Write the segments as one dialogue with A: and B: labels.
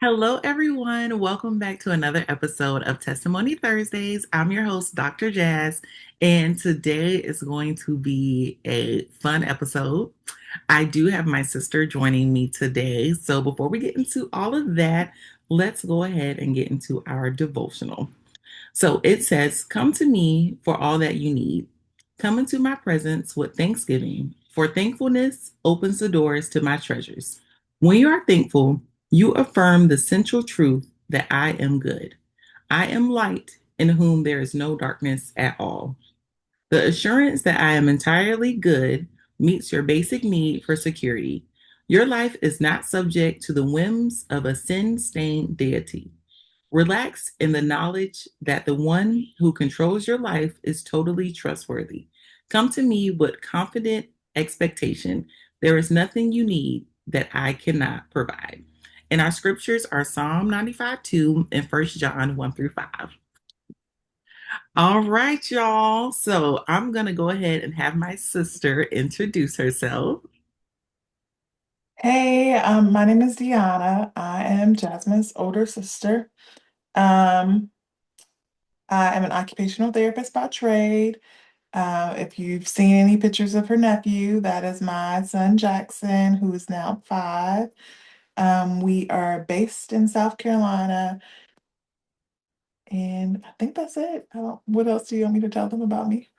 A: Hello, everyone. Welcome back to another episode of Testimony Thursdays. I'm your host, Dr. Jazz, and today is going to be a fun episode. I do have my sister joining me today. So before we get into all of that, let's go ahead and get into our devotional. So it says, "Come to me for all that you need. Come into my presence with thanksgiving, for thankfulness opens the doors to my treasures. When you are thankful, you affirm the central truth that I am good. I am light in whom there is no darkness at all. The assurance that I am entirely good meets your basic need for security. Your life is not subject to the whims of a sin stained deity. Relax in the knowledge that the one who controls your life is totally trustworthy. Come to me with confident expectation. There is nothing you need that I cannot provide." And our scriptures are Psalm 95:2 and 1 John 1 through 5. All right, y'all. So I'm going to go ahead and have my sister introduce herself.
B: Hey, my name is Dionna. I am Jasmine's older sister. Um, I am an occupational therapist by trade. If you've seen any pictures of her nephew, that is my son Jackson, who is now 5. We are based in South Carolina, and I think that's it. What else do you want me to tell them about me?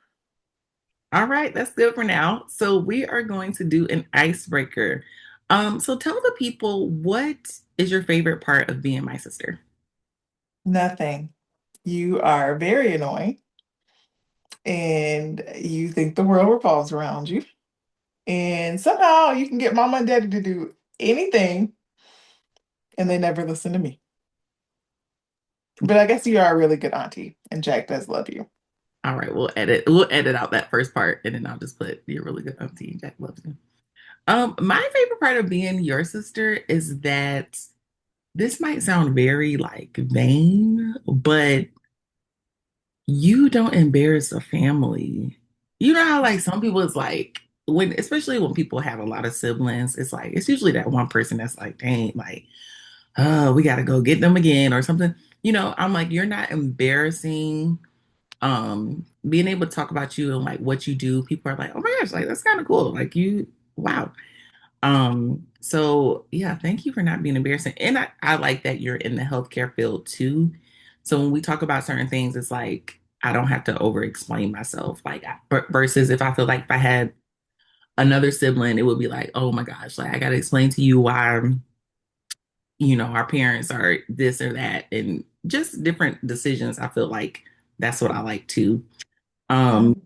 A: All right, that's good for now. So we are going to do an icebreaker. So tell the people, what is your favorite part of being my sister?
B: Nothing. You are very annoying, and you think the world revolves around you. And somehow you can get mama and daddy to do anything and they never listen to me. But I guess you are a really good auntie and Jack does love you.
A: All right, we'll edit out that first part and then I'll just put you're really good auntie. Jack loves you. My favorite part of being your sister is that this might sound very like vain, but you don't embarrass a family. You know how like some people it's like when especially when people have a lot of siblings, it's like it's usually that one person that's like, dang, like, oh, we gotta go get them again or something. I'm like, you're not embarrassing. Being able to talk about you and like what you do, people are like, oh my gosh, like that's kind of cool. Like you, wow. So yeah, thank you for not being embarrassing. And I like that you're in the healthcare field too. So when we talk about certain things, it's like I don't have to over explain myself. Like versus if I feel like if I had another sibling, it would be like, oh my gosh, like I gotta explain to you why our parents are this or that and just different decisions. I feel like that's what I like too. Um,
B: Um,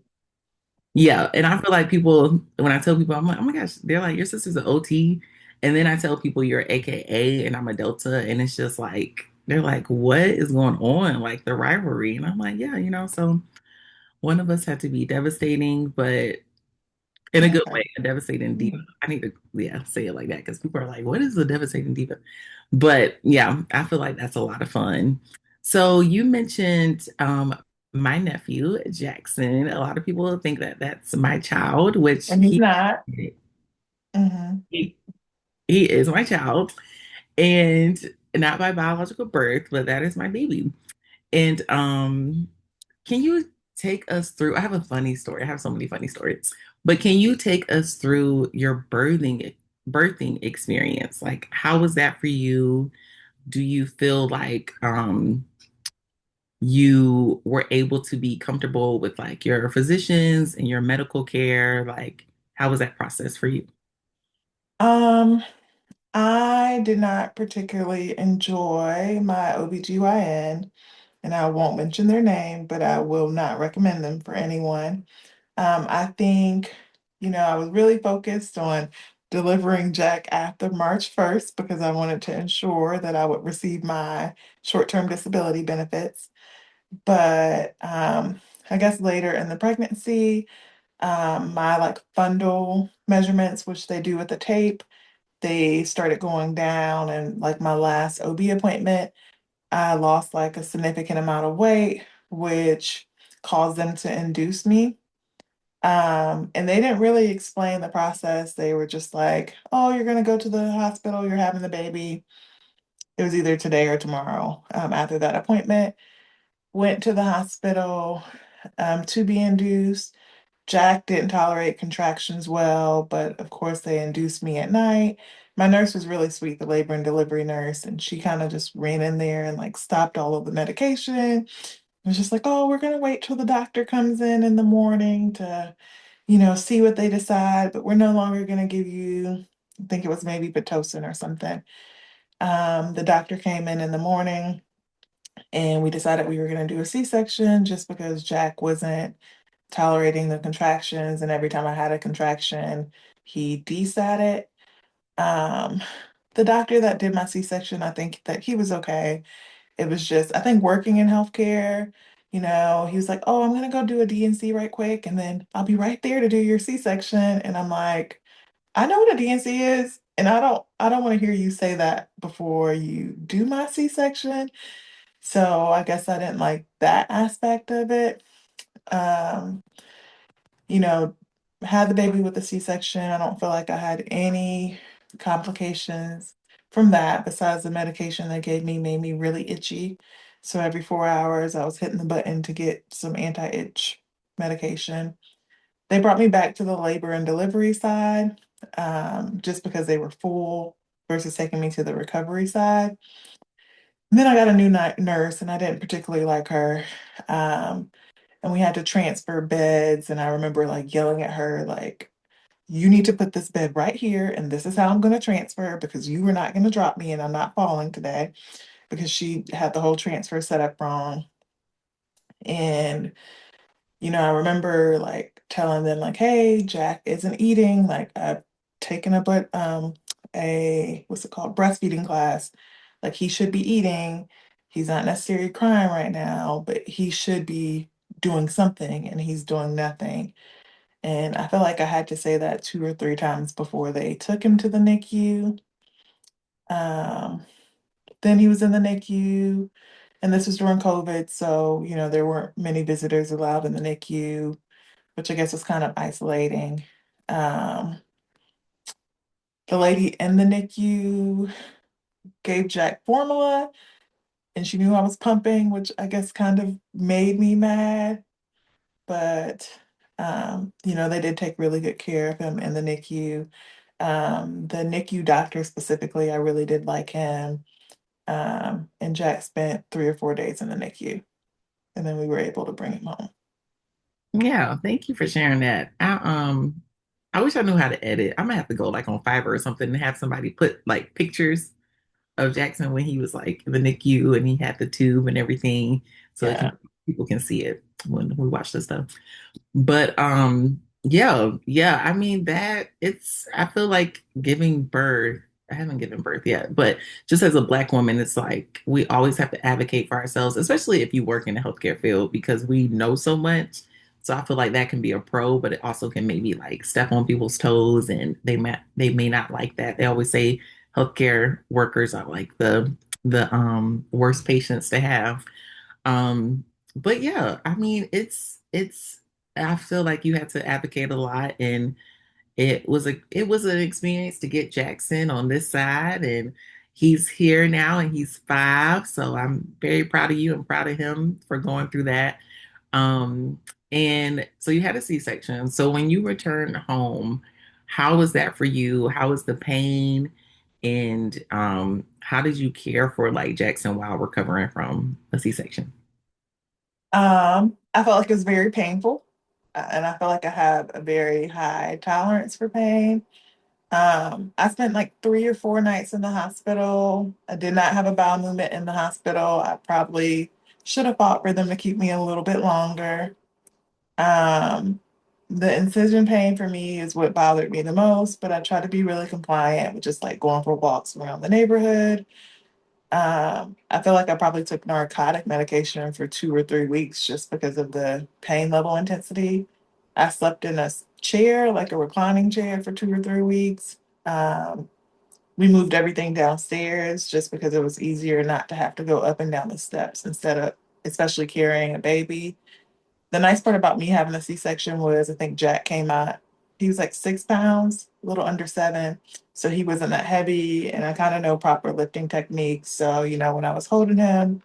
A: Yeah, and I feel like people, when I tell people, I'm like, oh my gosh, they're like, your sister's an OT. And then I tell people you're AKA and I'm a Delta. And it's just like, they're like, what is going on? Like the rivalry. And I'm like, yeah, so one of us had to be devastating, but in a good
B: okay.
A: way, a devastating diva.
B: Mhm.
A: I need to, yeah, say it like that because people are like, what is a devastating diva? But yeah, I feel like that's a lot of fun. So you mentioned my nephew, Jackson. A lot of people think that that's my child, which
B: And he's not. Hmm.
A: he, he is my child, and not by biological birth, but that is my baby. And can you take us through? I have a funny story. I have so many funny stories, but can you take us through your birthing experience? Like, how was that for you? Do you feel like you were able to be comfortable with like your physicians and your medical care? Like, how was that process for you?
B: Um, I did not particularly enjoy my OBGYN, and I won't mention their name, but I will not recommend them for anyone. I think, I was really focused on delivering Jack after March 1st because I wanted to ensure that I would receive my short-term disability benefits. But I guess later in the pregnancy, my like fundal measurements, which they do with the tape, they started going down. And like my last OB appointment, I lost like a significant amount of weight, which caused them to induce me. And they didn't really explain the process. They were just like, oh, you're going to go to the hospital, you're having the baby. It was either today or tomorrow after that appointment. Went to the hospital to be induced. Jack didn't tolerate contractions well, but of course they induced me at night. My nurse was really sweet, the labor and delivery nurse, and she kind of just ran in there and like stopped all of the medication. It was just like, oh, we're gonna wait till the doctor comes in the morning to, see what they decide, but we're no longer gonna give you, I think it was maybe Pitocin or something. The doctor came in the morning and we decided we were gonna do a C-section just because Jack wasn't tolerating the contractions, and every time I had a contraction, he desat it. Um, the doctor that did my C-section, I think that he was okay. It was just, I think working in healthcare, he was like, "Oh, I'm gonna go do a DNC right quick, and then I'll be right there to do your C-section." And I'm like, "I know what a DNC is, and I don't want to hear you say that before you do my C-section." So I guess I didn't like that aspect of it. Um, you know, had the baby with the C-section. I don't feel like I had any complications from that besides the medication they gave me made me really itchy. So every 4 hours, I was hitting the button to get some anti-itch medication. They brought me back to the labor and delivery side just because they were full versus taking me to the recovery side. And then I got a new nurse, and I didn't particularly like her. Um, and we had to transfer beds, and I remember like yelling at her, like, "You need to put this bed right here, and this is how I'm going to transfer because you were not going to drop me, and I'm not falling today," because she had the whole transfer set up wrong. And I remember like telling them like, "Hey, Jack isn't eating. Like I've taken a what's it called, breastfeeding class. Like he should be eating. He's not necessarily crying right now, but he should be doing something, and he's doing nothing." And I feel like I had to say that 2 or 3 times before they took him to the NICU. Um, then he was in the NICU, and this was during COVID, so there weren't many visitors allowed in the NICU, which I guess was kind of isolating. Um, the lady in the NICU gave Jack formula, and she knew I was pumping, which I guess kind of made me mad. But they did take really good care of him in the NICU. The NICU doctor specifically, I really did like him. And Jack spent 3 or 4 days in the NICU, and then we were able to bring him home.
A: Yeah, thank you for sharing that. I wish I knew how to edit. I'm gonna have to go like on Fiverr or something and have somebody put like pictures of Jackson when he was like in the NICU and he had the tube and everything, so it
B: Yeah.
A: can people can see it when we watch this stuff. But yeah, yeah, I mean that it's I feel like giving birth, I haven't given birth yet, but just as a black woman, it's like we always have to advocate for ourselves, especially if you work in the healthcare field because we know so much. So I feel like that can be a pro, but it also can maybe like step on people's toes and they may not like that. They always say healthcare workers are like the worst patients to have. Um, but yeah, I mean, it's. I feel like you had to advocate a lot, and it was an experience to get Jackson on this side, and he's here now, and he's 5. So I'm very proud of you and proud of him for going through that. Um, and so you had a C-section. So when you returned home, how was that for you? How was the pain? And how did you care for like Jackson while recovering from a C-section?
B: I felt like it was very painful, and I felt like I have a very high tolerance for pain. I spent like 3 or 4 nights in the hospital. I did not have a bowel movement in the hospital. I probably should have fought for them to keep me a little bit longer. Um, the incision pain for me is what bothered me the most, but I try to be really compliant with just like going for walks around the neighborhood. I feel like I probably took narcotic medication for 2 or 3 weeks just because of the pain level intensity. I slept in a chair, like a reclining chair, for 2 or 3 weeks. Um, we moved everything downstairs just because it was easier not to have to go up and down the steps instead of, especially carrying a baby. The nice part about me having a C-section was I think Jack came out. He was like 6 pounds, a little under 7. So he wasn't that heavy, and I kind of know proper lifting techniques. So, when I was holding him,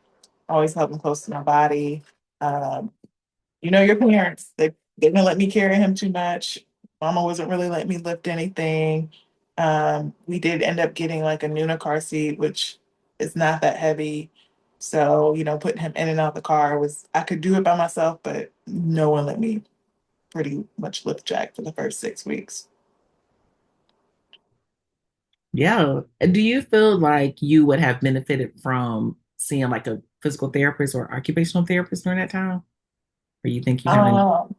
B: I always held him close to my body. Um, your parents, they didn't let me carry him too much. Mama wasn't really letting me lift anything. We did end up getting like a Nuna car seat, which is not that heavy. So, putting him in and out the car was, I could do it by myself, but no one let me pretty much lift Jack for the first 6 weeks.
A: Yeah. Do you feel like you would have benefited from seeing like a physical therapist or occupational therapist during that time? Or you think you kind of,
B: Um,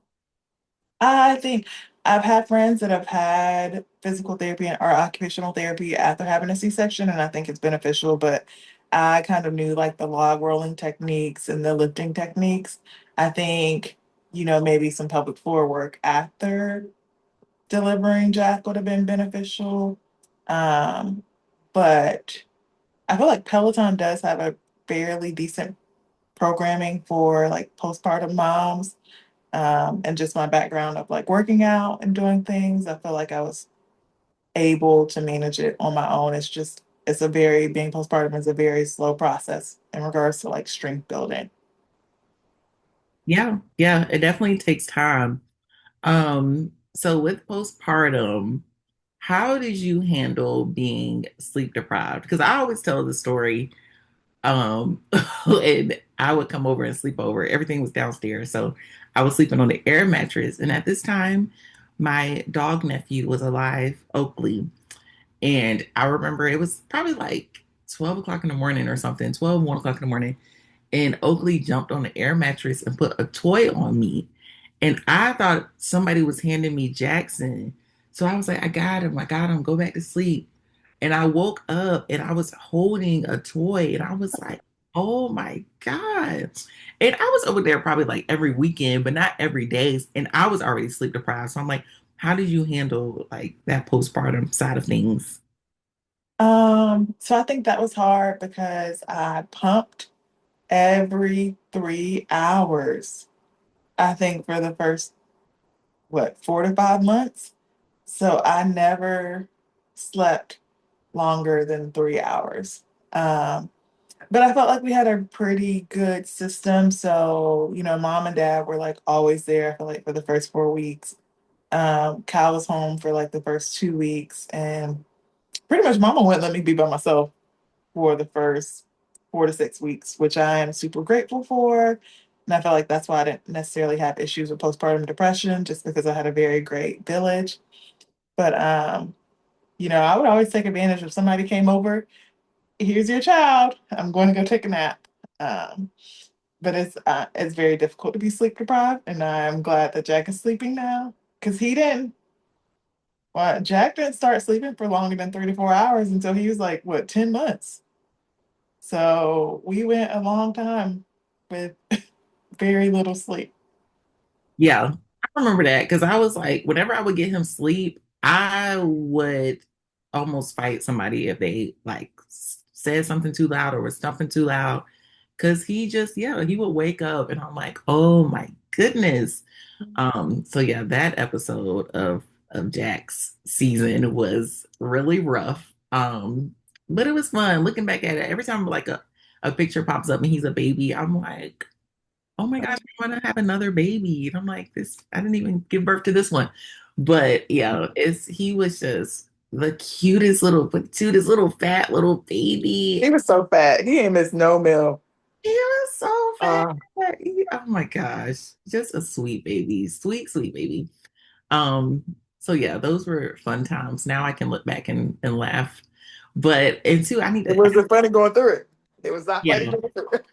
B: I think I've had friends that have had physical therapy or occupational therapy after having a C-section, and I think it's beneficial, but I kind of knew like the log rolling techniques and the lifting techniques. I think, maybe some pelvic floor work after delivering Jack would have been beneficial. Um, but I feel like Peloton does have a fairly decent programming for like postpartum moms, and just my background of like working out and doing things, I feel like I was able to manage it on my own. Being postpartum is a very slow process in regards to like strength building.
A: yeah, yeah, it definitely takes time. So with postpartum, how did you handle being sleep deprived? Because I always tell the story. And I would come over and sleep over. Everything was downstairs. So I was sleeping on the air mattress. And at this time, my dog nephew was alive, Oakley. And I remember it was probably like 12 o'clock in the morning or something, 1 o'clock in the morning. And Oakley jumped on the air mattress and put a toy on me. And I thought somebody was handing me Jackson. So I was like, I got him, go back to sleep. And I woke up and I was holding a toy and I was like, oh my God. And I was over there probably like every weekend, but not every day. And I was already sleep deprived. So I'm like, how did you handle like that postpartum side of things?
B: So I think that was hard because I pumped every 3 hours, I think for the first, 4 to 5 months. So I never slept longer than 3 hours. Um, but I felt like we had a pretty good system. So, mom and dad were like always there, I feel like for the first 4 weeks. Kyle was home for like the first 2 weeks, and pretty much mama wouldn't let me be by myself for the first 4 to 6 weeks, which I am super grateful for. And I felt like that's why I didn't necessarily have issues with postpartum depression, just because I had a very great village. But I would always take advantage if somebody came over. Here's your child. I'm going to go take a nap. Um, but it's very difficult to be sleep deprived, and I'm glad that Jack is sleeping now because he didn't. Well, Jack didn't start sleeping for longer than 3 to 4 hours until he was like, what, 10 months. So we went a long time with very little sleep.
A: Yeah, I remember that because I was like, whenever I would get him sleep, I would almost fight somebody if they like said something too loud or was stumping too loud. Cause he just, yeah, he would wake up and I'm like, oh my goodness. So yeah, that episode of Jack's season was really rough. But it was fun looking back at it. Every time like a picture pops up and he's a baby, I'm like, oh my gosh, I want to have another baby. And I'm like, this, I didn't even give birth to this one. But yeah, he was just the cutest little fat little baby.
B: He was so fat. He ain't missed no meal.
A: He was so fat.
B: Uh,
A: Oh my gosh, just a sweet baby, sweet baby. Um, so yeah, those were fun times. Now I can look back and laugh. But and two,
B: it wasn't funny going through it. It was not funny
A: yeah,
B: going through it.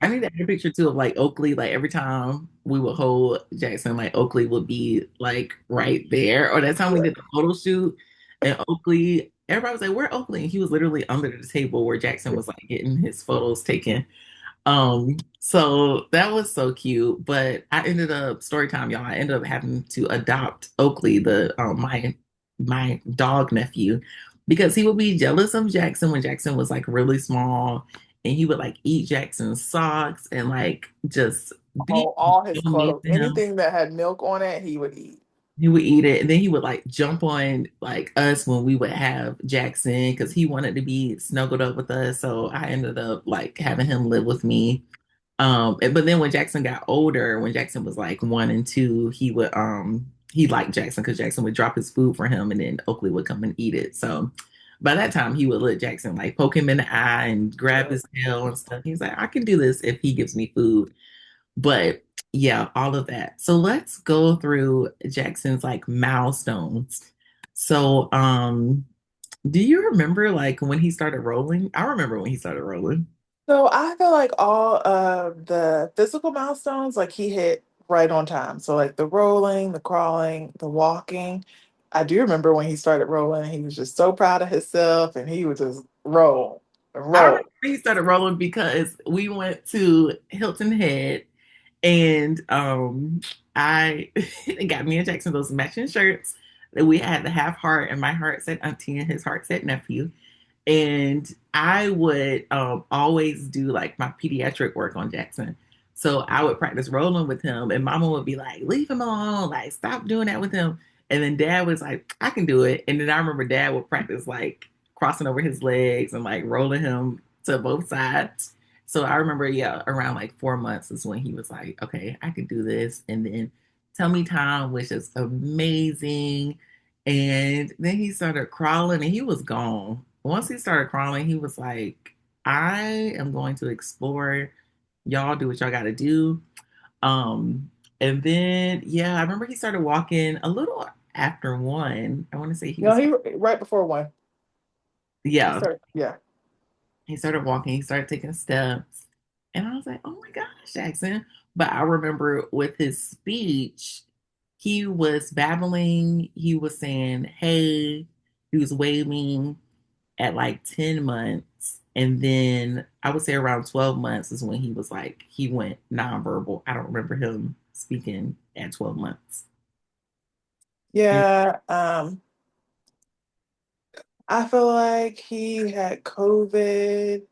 A: I need to add a picture too of like Oakley. Like every time we would hold Jackson, like Oakley would be like right there. Or that time we did the photo shoot and Oakley, everybody was like, "Where Oakley?" And he was literally under the table where Jackson was like getting his photos taken. So that was so cute. But I ended up story time, y'all. I ended up having to adopt Oakley, the my dog nephew, because he would be jealous of Jackson when Jackson was like really small, and he would like eat Jackson's socks and like just be
B: All his clothes.
A: amazing him.
B: Anything that had milk on it, he would eat.
A: he would eat it, and then he would like jump on like us when we would have Jackson because he wanted to be snuggled up with us. So I ended up like having him live with me. But then when Jackson got older, when Jackson was like 1 and 2, he liked Jackson because Jackson would drop his food for him, and then Oakley would come and eat it. So by that time, he would let Jackson like poke him in the eye and grab his tail and stuff. He's like, I can do this if he gives me food. But yeah, all of that. So let's go through Jackson's like milestones. So, do you remember like when he started rolling? I remember when he started rolling.
B: So I feel like all of the physical milestones, like he hit right on time. So like the rolling, the crawling, the walking. I do remember when he started rolling, he was just so proud of himself and he would just roll and
A: I remember
B: roll.
A: he started rolling because we went to Hilton Head and I it got me and Jackson those matching shirts that we had the half heart and my heart said auntie and his heart said nephew. And I would always do like my pediatric work on Jackson. So I would practice rolling with him, and Mama would be like, "Leave him alone! Like, stop doing that with him." And then Dad was like, "I can do it." And then I remember Dad would practice like crossing over his legs and like rolling him to both sides. So I remember, yeah, around like 4 months is when he was like, "Okay, I can do this." And then Tummy Time, which is amazing. And then he started crawling and he was gone. Once he started crawling, he was like, I am going to explore. Y'all do what y'all got to do. Um, and then, yeah, I remember he started walking a little after 1. I want to say he
B: You know,
A: was,
B: he right before one. He
A: yeah,
B: started, yeah.
A: he started walking, he started taking steps. And I was like, oh my gosh, Jackson. But I remember with his speech, he was babbling, he was saying, hey, he was waving at like 10 months. And then I would say around 12 months is when he was like, he went nonverbal. I don't remember him speaking at 12 months. You-
B: Yeah. I feel like he had COVID,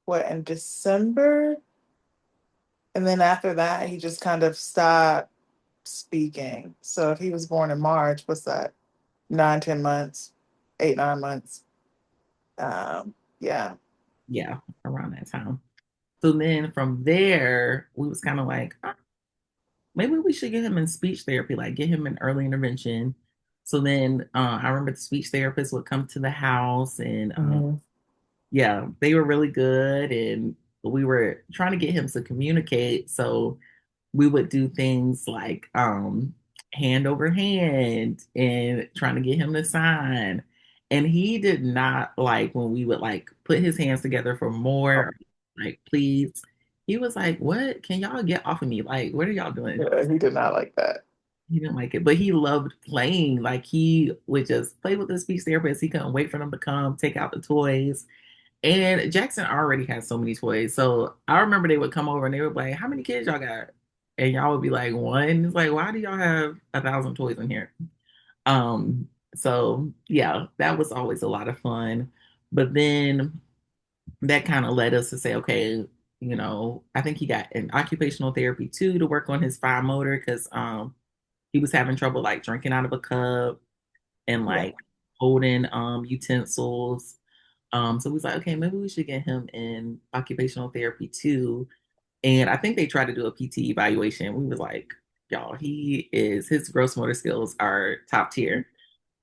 B: what, in December? And then after that, he just kind of stopped speaking. So if he was born in March, what's that? 9, 10 months, 8, 9 months. Yeah.
A: yeah, around that time. So then from there, we was kind of like, "Ah, maybe we should get him in speech therapy, like get him in early intervention." So then I remember the speech therapist would come to the house and
B: Mhm.
A: yeah, they were really good. And we were trying to get him to communicate. So we would do things like hand over hand and trying to get him to sign. And he did not like when we would like put his hands together for more, like please. He was like, "What? Can y'all get off of me? Like, what are y'all doing?"
B: Yeah, he did not like that.
A: He didn't like it, but he loved playing. Like he would just play with the speech therapist. He couldn't wait for them to come, take out the toys. And Jackson already had so many toys. So I remember they would come over and they would be like, how many kids y'all got? And y'all would be like, one. It's like, why do y'all have 1,000 toys in here? So yeah, that was always a lot of fun. But then that kind of led us to say, okay, I think he got an occupational therapy too to work on his fine motor because he was having trouble like drinking out of a cup and
B: Yeah.
A: like holding utensils. So we was like, okay, maybe we should get him in occupational therapy too. And I think they tried to do a PT evaluation. We was like, y'all, his gross motor skills are top tier.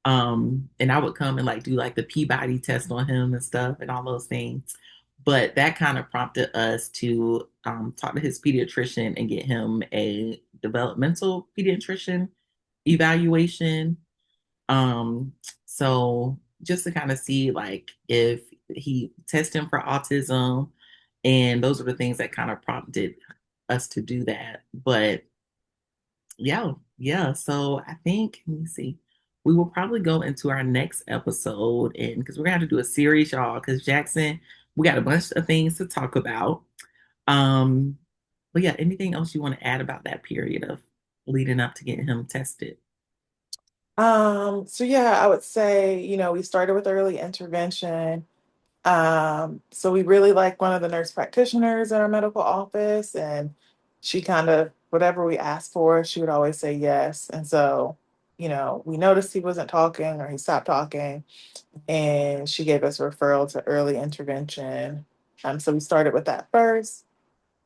A: And I would come and like do like the Peabody test on him and stuff and all those things. But that kind of prompted us to talk to his pediatrician and get him a developmental pediatrician evaluation. Um, so just to kind of see like if he test him for autism, and those are the things that kind of prompted us to do that. But yeah, yeah. So I think let me see. We will probably go into our next episode, and because we're gonna have to do a series, y'all, because Jackson, we got a bunch of things to talk about. Um, but yeah, anything else you want to add about that period of leading up to getting him tested?
B: So yeah, I would say, we started with early intervention. So we really like one of the nurse practitioners in our medical office, and she kind of, whatever we asked for, she would always say yes. And so we noticed he wasn't talking or he stopped talking, and she gave us a referral to early intervention. So we started with that first,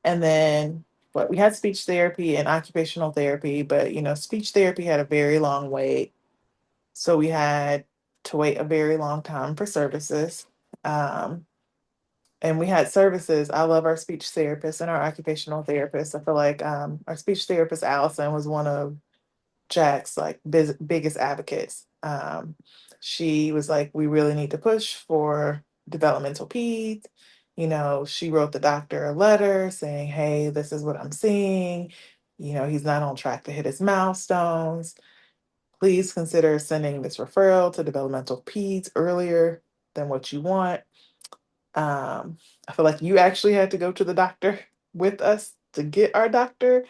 B: and then we had speech therapy and occupational therapy, but speech therapy had a very long wait, so we had to wait a very long time for services. Um, and we had services. I love our speech therapist and our occupational therapist. I feel like our speech therapist Allison was one of Jack's like biggest advocates. She was like, we really need to push for developmental peds. She wrote the doctor a letter saying, hey, this is what I'm seeing. He's not on track to hit his milestones. Please consider sending this referral to developmental peds earlier than what you want. I feel like you actually had to go to the doctor with us to get our doctor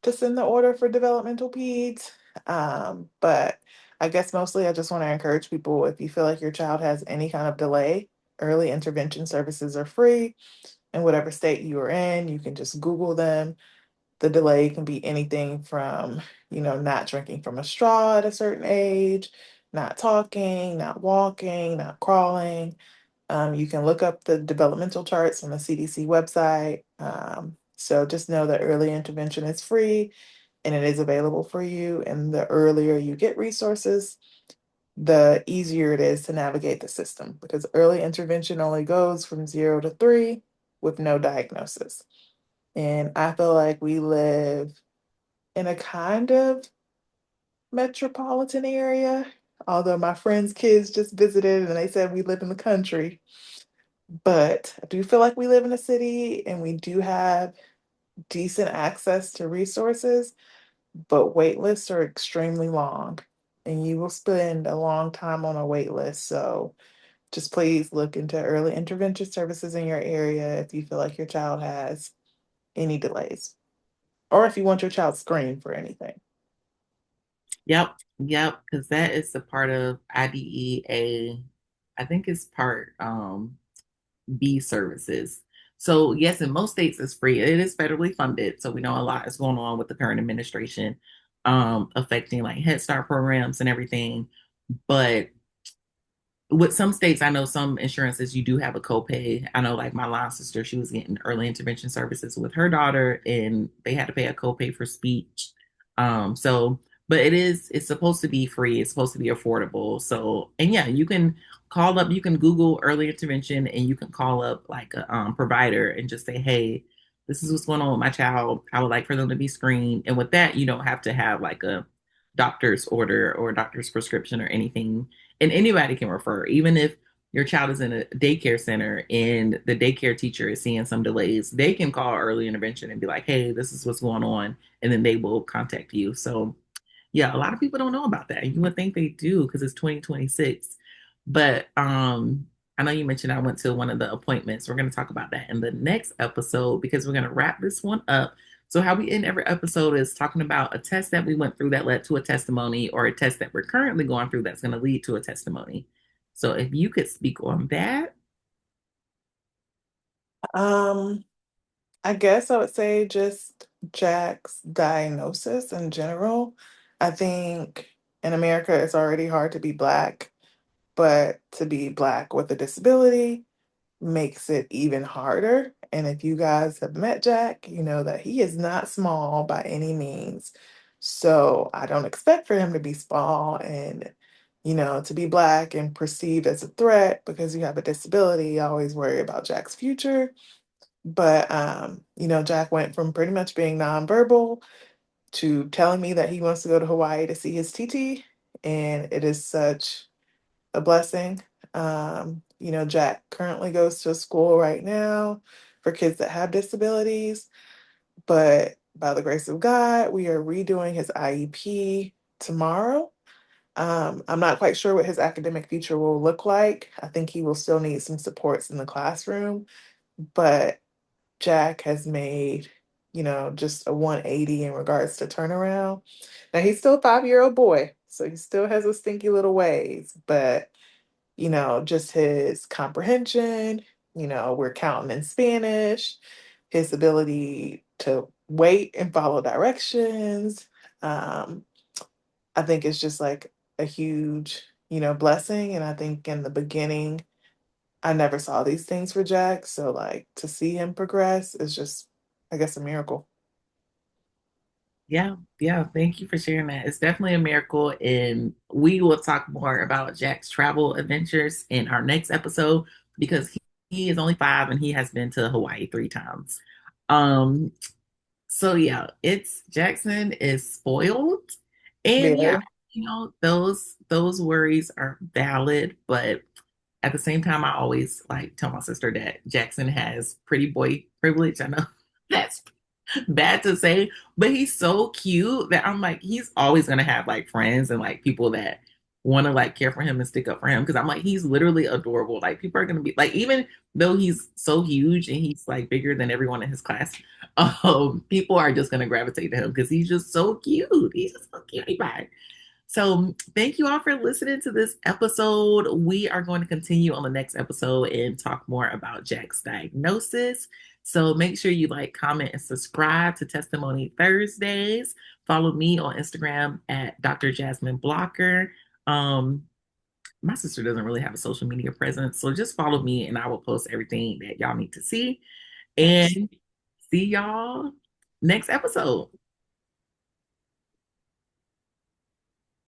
B: to send the order for developmental peds. But I guess mostly I just want to encourage people, if you feel like your child has any kind of delay, early intervention services are free in whatever state you are in. You can just Google them. The delay can be anything from, not drinking from a straw at a certain age, not talking, not walking, not crawling. You can look up the developmental charts on the CDC website. So just know that early intervention is free and it is available for you. And the earlier you get resources, the easier it is to navigate the system, because early intervention only goes from 0 to 3 with no diagnosis. And I feel like we live in a kind of metropolitan area, although my friends' kids just visited and they said we live in the country. But I do feel like we live in a city and we do have decent access to resources, but wait lists are extremely long and you will spend a long time on a wait list. So just please look into early intervention services in your area if you feel like your child has any delays, or if you want your child screened for anything.
A: Yep, yep, because that is a part of IDEA. I think it's part B services. So yes, in most states it's free. It is federally funded. So we know a lot is going on with the current administration, affecting like Head Start programs and everything. But with some states, I know some insurances you do have a copay. I know like my line sister, she was getting early intervention services with her daughter, and they had to pay a copay for speech. So, but it's supposed to be free. It's supposed to be affordable. So, and yeah, you can call up, you can Google early intervention, and you can call up like a provider and just say, hey, this is what's going on with my child. I would like for them to be screened. And with that, you don't have to have like a doctor's order or a doctor's prescription or anything, and anybody can refer, even if your child is in a daycare center and the daycare teacher is seeing some delays, they can call early intervention and be like, hey, this is what's going on, and then they will contact you. So yeah, a lot of people don't know about that. You would think they do because it's 2026. But I know you mentioned I went to one of the appointments. We're going to talk about that in the next episode because we're going to wrap this one up. So how we end every episode is talking about a test that we went through that led to a testimony, or a test that we're currently going through that's going to lead to a testimony. So if you could speak on that.
B: Um, I guess I would say just Jack's diagnosis in general. I think in America it's already hard to be Black, but to be Black with a disability makes it even harder. And if you guys have met Jack, you know that he is not small by any means. So I don't expect for him to be small and, to be Black and perceived as a threat because you have a disability. I always worry about Jack's future. But, Jack went from pretty much being nonverbal to telling me that he wants to go to Hawaii to see his TT. And it is such a blessing. Jack currently goes to school right now for kids that have disabilities, but by the grace of God, we are redoing his IEP tomorrow. I'm not quite sure what his academic future will look like. I think he will still need some supports in the classroom, but Jack has made, just a 180 in regards to turnaround. Now he's still a 5-year-old boy, so he still has those stinky little ways, but just his comprehension, we're counting in Spanish, his ability to wait and follow directions. Um, I think it's just like a huge, blessing. And I think in the beginning, I never saw these things for Jack. So like to see him progress is just, I guess, a miracle.
A: Yeah, yeah. Thank you for sharing that. It's definitely a miracle. And we will talk more about Jack's travel adventures in our next episode because he is only 5 and he has been to Hawaii 3 times. Um, so yeah, it's Jackson is spoiled. And yeah,
B: Very.
A: those worries are valid, but at the same time, I always like tell my sister that Jackson has pretty boy privilege. I know that's bad to say, but he's so cute that I'm like, he's always gonna have like friends and like people that want to like care for him and stick up for him. Cause I'm like, he's literally adorable. Like people are gonna be like, even though he's so huge and he's like bigger than everyone in his class, people are just gonna gravitate to him because he's just so cute. He's just so cute. Bye. So, thank you all for listening to this episode. We are going to continue on the next episode and talk more about Jack's diagnosis. So, make sure you like, comment, and subscribe to Testimony Thursdays. Follow me on Instagram at Dr. Jasmine Blocker. Um, my sister doesn't really have a social media presence, so just follow me and I will post everything that y'all need to see.
B: Yes.
A: And see y'all next episode.